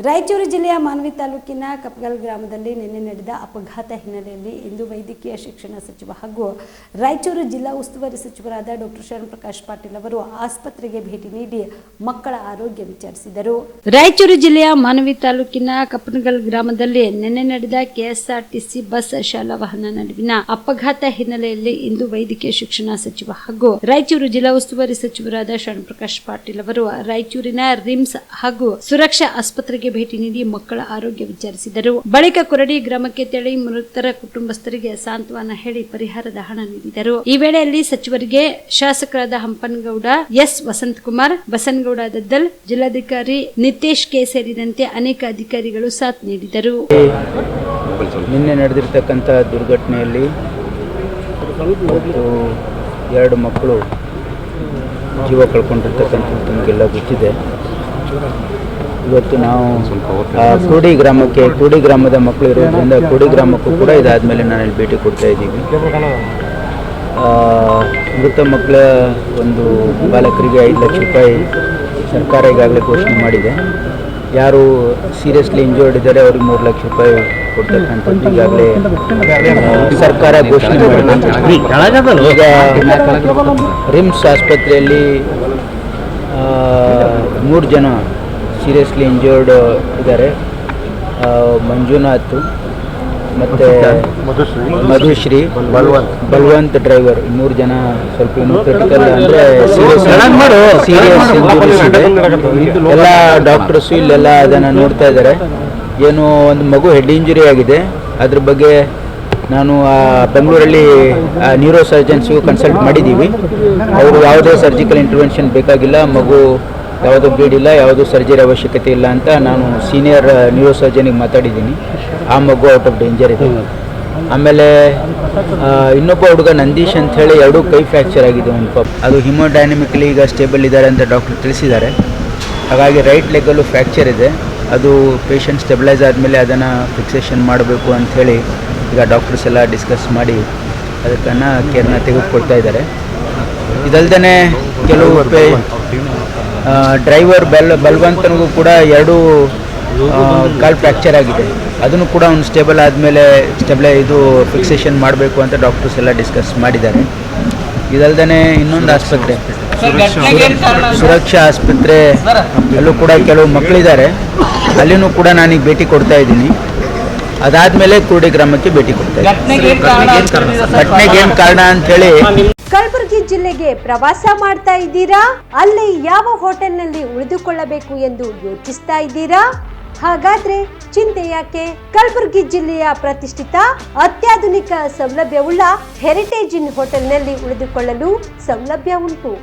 ರಾಯಚೂರು ಜಿಲ್ಲೆಯ ಮಾನ್ವಿ ತಾಲೂಕಿನ ಕಪ್ಪಗಲ್ ಗ್ರಾಮದಲ್ಲಿ ನಿನ್ನೆ ನಡೆದ ಅಪಘಾತ ಹಿನ್ನೆಲೆಯಲ್ಲಿ ಇಂದು ವೈದ್ಯಕೀಯ ಶಿಕ್ಷಣ ಸಚಿವ ಹಾಗೂ ರಾಯಚೂರು ಜಿಲ್ಲಾ ಉಸ್ತುವಾರಿ ಸಚಿವರಾದ ಡಾಕ್ಟರ್ ಶರಣ್ ಪ್ರಕಾಶ್ ಪಾಟೀಲ್ ಅವರು ಆಸ್ಪತ್ರೆಗೆ ಭೇಟಿ ನೀಡಿ ಮಕ್ಕಳ ಆರೋಗ್ಯ ವಿಚಾರಿಸಿದರು. ರಾಯಚೂರು ಜಿಲ್ಲೆಯ ಮಾನ್ವಿ ತಾಲೂಕಿನ ಕಪ್ಪಗಲ್ ಗ್ರಾಮದಲ್ಲಿ ನಿನ್ನೆ ನಡೆದ ಕೆಎಸ್ಆರ್ಟಿಸಿ ಬಸ್ ಶಾಲಾ ವಾಹನ ನಡುವಿನ ಅಪಘಾತ ಹಿನ್ನೆಲೆಯಲ್ಲಿ ಇಂದು ವೈದ್ಯಕೀಯ ಶಿಕ್ಷಣ ಸಚಿವ ಹಾಗೂ ರಾಯಚೂರು ಜಿಲ್ಲಾ ಉಸ್ತುವಾರಿ ಸಚಿವರಾದ ಶರಣ್ ಪ್ರಕಾಶ್ ಪಾಟೀಲ್ ಅವರು ರಾಯಚೂರಿನ ರಿಮ್ಸ್ ಹಾಗೂ ಸುರಕ್ಷಾ ಆಸ್ಪತ್ರೆಗೆ ಭೇಟಿ ನೀಡಿ ಮಕ್ಕಳ ಆರೋಗ್ಯ ವಿಚಾರಿಸಿದರು. ಬಳಿಕ ಕೊರಡಿ ಗ್ರಾಮಕ್ಕೆ ತೆರಳಿ ಮೃತರ ಕುಟುಂಬಸ್ಥರಿಗೆ ಸಾಂತ್ವನ ಹೇಳಿ ಪರಿಹಾರದ ಹಣ ನೀಡಿದರು. ಈ ವೇಳೆಯಲ್ಲಿ ಸಚಿವರಿಗೆ ಶಾಸಕರಾದ ಹಂಪನಗೌಡ ಎಸ್ ವಸಂತಕುಮಾರ್, ಬಸನಗೌಡ ದದ್ದಲ್, ಜಿಲ್ಲಾಧಿಕಾರಿ ನಿತೇಶ್ ಕೆ ಸೇರಿದಂತೆ ಅನೇಕ ಅಧಿಕಾರಿಗಳು ಸಾಥ್ ನೀಡಿದರು. ನಿನ್ನೆ ನಡೆದಿರತಕ್ಕಂಥ ದುರ್ಘಟನೆಯಲ್ಲಿ ಎರಡು ಮಕ್ಕಳು ಜೀವ ಕಳ್ಕೊಂಡಿರ್ತಕ್ಕಂಥದ್ದು ನಮಗೆಲ್ಲ ಗೊತ್ತಿದೆ. ಇವತ್ತು ನಾವು ಕೂಡಿ ಗ್ರಾಮದ ಮಕ್ಕಳು ಇರೋದ್ರಿಂದ ಕೂಡಿ ಗ್ರಾಮಕ್ಕೂ ಕೂಡ ಇದಾದಮೇಲೆ ನಾನು ಇಲ್ಲಿ ಭೇಟಿ ಕೊಡ್ತಾ ಇದ್ದೀವಿ. ಮೃತ ಮಕ್ಕಳ ಒಂದು ಬಾಲಕರಿಗೆ 5 ಲಕ್ಷ ರೂಪಾಯಿ ಸರ್ಕಾರ ಈಗಾಗಲೇ ಘೋಷಣೆ ಮಾಡಿದೆ. ಯಾರು ಸೀರಿಯಸ್ಲಿ ಇಂಜರ್ಡ್ ಇದ್ದಾರೆ ಅವ್ರಿಗೆ 3 ಲಕ್ಷ ರೂಪಾಯಿ ಕೊಡ್ತಕ್ಕಂಥದ್ದು ಈಗಾಗಲೇ ಸರ್ಕಾರ ಘೋಷಣೆ ಮಾಡಿದೆ. ಈಗ ರಿಮ್ಸ್ ಆಸ್ಪತ್ರೆಯಲ್ಲಿ 3 ಜನ ಸೀರಿಯಸ್ಲಿ ಇಂಜರ್ಡ್ ಇದ್ದಾರೆ. ಮಂಜುನಾಥ್ ಮತ್ತು ಮಧುಶ್ರೀ, ಬಲ್ವಂತ್ ಡ್ರೈವರ್, 3 ಜನ ಸ್ವಲ್ಪ ಇನ್ನೂ ಕ್ರಿಟಿಕಲ್ ಅಂದರೆ ಸೀರಿಯಸ್ ಇಂಜುರೀಸ್ ಇದೆ. ಎಲ್ಲ ಡಾಕ್ಟರ್ಸು ಇಲ್ಲೆಲ್ಲ ಅದನ್ನು ನೋಡ್ತಾ ಇದ್ದಾರೆ. ಏನೋ ಒಂದು ಮಗು ಹೆಡ್ ಇಂಜುರಿ ಆಗಿದೆ. ಅದ್ರ ಬಗ್ಗೆ ನಾನು ಬೆಂಗಳೂರಲ್ಲಿ ನ್ಯೂರೋ ಸರ್ಜನ್ಸ್ಗೂ ಕನ್ಸಲ್ಟ್ ಮಾಡಿದ್ದೀವಿ. ಅವರು ಯಾವುದೇ ಸರ್ಜಿಕಲ್ ಇಂಟರ್ವೆನ್ಷನ್ ಬೇಕಾಗಿಲ್ಲ, ಮಗು ಯಾವುದೂ ಬ್ಲೀಡ್ ಇಲ್ಲ, ಯಾವುದೂ ಸರ್ಜರಿ ಅವಶ್ಯಕತೆ ಇಲ್ಲ ಅಂತ ನಾನು ಸೀನಿಯರ್ ನ್ಯೂರೋ ಸರ್ಜನಿಗೆ ಮಾತಾಡಿದ್ದೀನಿ. ಆ ಮಗು ಔಟ್ ಆಫ್ ಡೇಂಜರ್ ಇದೆ. ಆಮೇಲೆ ಇನ್ನೊಬ್ಬ ಹುಡುಗ ನಂದೀಶ್ ಅಂತ ಹೇಳಿ 2 ಕೈ ಫ್ರ್ಯಾಕ್ಚರ್ ಆಗಿದೆ. ಒಂದು ಪಾಪ ಅದು ಹಿಮೋಡೈನಮಿಕಲಿ ಈಗ ಸ್ಟೇಬಲ್ ಇದ್ದಾರೆ ಅಂತ ಡಾಕ್ಟರ್ ತಿಳಿಸಿದ್ದಾರೆ. ಹಾಗಾಗಿ ರೈಟ್ ಲೆಗಲ್ಲೂ ಫ್ರ್ಯಾಕ್ಚರ್ ಇದೆ. ಅದು ಪೇಷಂಟ್ ಸ್ಟೆಬಿಲೈಸ್ ಆದಮೇಲೆ ಅದನ್ನು ಫಿಕ್ಸೇಷನ್ ಮಾಡಬೇಕು ಅಂಥೇಳಿ ಈಗ ಡಾಕ್ಟರ್ಸ್ ಎಲ್ಲ ಡಿಸ್ಕಸ್ ಮಾಡಿ ಅದಕ್ಕನ್ನು ಕೇರ್ನ ತೆಗೆದುಕೊಳ್ತಾ ಇದ್ದಾರೆ. ಇದಲ್ದೇ ಕೆಲವು ಡ್ರೈವರ್ ಬಲ್ವಂತನಿಗೂ ಕೂಡ 2 ಕಾಲು ಫ್ರ್ಯಾಕ್ಚರ್ ಆಗಿದೆ. ಅದನ್ನು ಕೂಡ ಅವ್ನು ಸ್ಟೇಬಲ್ ಆದಮೇಲೆ ಇದು ಫಿಕ್ಸೇಷನ್ ಮಾಡಬೇಕು ಅಂತ ಡಾಕ್ಟರ್ಸ್ ಎಲ್ಲ ಡಿಸ್ಕಸ್ ಮಾಡಿದ್ದಾರೆ. ಇದಲ್ದೇ ಇನ್ನೊಂದು ಆಸ್ಪತ್ರೆ ಸುರಕ್ಷಾ ಆಸ್ಪತ್ರೆ ಅಲ್ಲೂ ಕೂಡ ಕೆಲವು ಮಕ್ಕಳಿದ್ದಾರೆ. ಅಲ್ಲಿನೂ ಕೂಡ ನಾನೀಗ ಭೇಟಿ ಕೊಡ್ತಾ ಇದ್ದೀನಿ. ಅದಾದಮೇಲೆ ಕೂಡಿ ಗ್ರಾಮಕ್ಕೆ ಭೇಟಿ ಕೊಡ್ತಾ ಇದ್ದೀನಿ. ಘಟನೆಗೆ ಏನು ಕಾರಣ ಅಂಥೇಳಿ. ಕಲಬುರಗಿ ಜಿಲ್ಲೆಗೆ ಪ್ರವಾಸ ಮಾಡ್ತಾ ಇದ್ದೀರಾ? ಅಲ್ಲಿ ಯಾವ ಹೋಟೆಲ್ನಲ್ಲಿ ಉಳಿದುಕೊಳ್ಳಬೇಕು ಎಂದು ಯೋಚಿಸ್ತಾ ಇದ್ದೀರಾ? ಹಾಗಾದ್ರೆ ಚಿಂತೆ ಯಾಕೆ? ಕಲಬುರಗಿ ಜಿಲ್ಲೆಯ ಪ್ರತಿಷ್ಠಿತ ಅತ್ಯಾಧುನಿಕ ಸೌಲಭ್ಯವುಳ್ಳ ಹೆರಿಟೇಜ್ ಇನ್ ಹೋಟೆಲ್ನಲ್ಲಿ ಉಳಿದುಕೊಳ್ಳಲು ಸೌಲಭ್ಯ ಉಂಟು.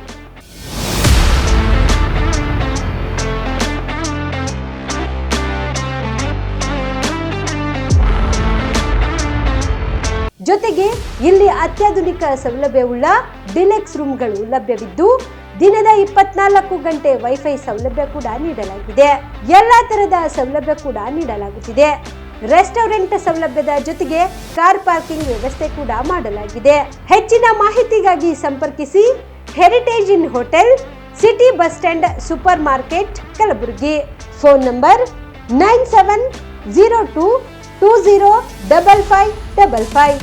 ಜೊತೆಗೆ ಇಲ್ಲಿ ಅತ್ಯಾಧುನಿಕ ಸೌಲಭ್ಯವುಳ್ಳ ಡಿಲೆಕ್ಸ್ ರೂಮ್ಗಳು ಲಭ್ಯವಿದ್ದು ದಿನದ 24 ಗಂಟೆ ವೈಫೈ ಸೌಲಭ್ಯ ಕೂಡ ನೀಡಲಾಗಿದೆ. ಎಲ್ಲಾ ತರದ ಸೌಲಭ್ಯ ಕೂಡ ನೀಡಲಾಗುತ್ತಿದೆ. ರೆಸ್ಟೋರೆಂಟ್ ಸೌಲಭ್ಯದ ಜೊತೆಗೆ ಕಾರ್ ಪಾರ್ಕಿಂಗ್ ವ್ಯವಸ್ಥೆ ಕೂಡ ಮಾಡಲಾಗಿದೆ. ಹೆಚ್ಚಿನ ಮಾಹಿತಿಗಾಗಿ ಸಂಪರ್ಕಿಸಿ heritage inn hotel, city bus stand, super market, Kalaburagi. Phone number 9702205555.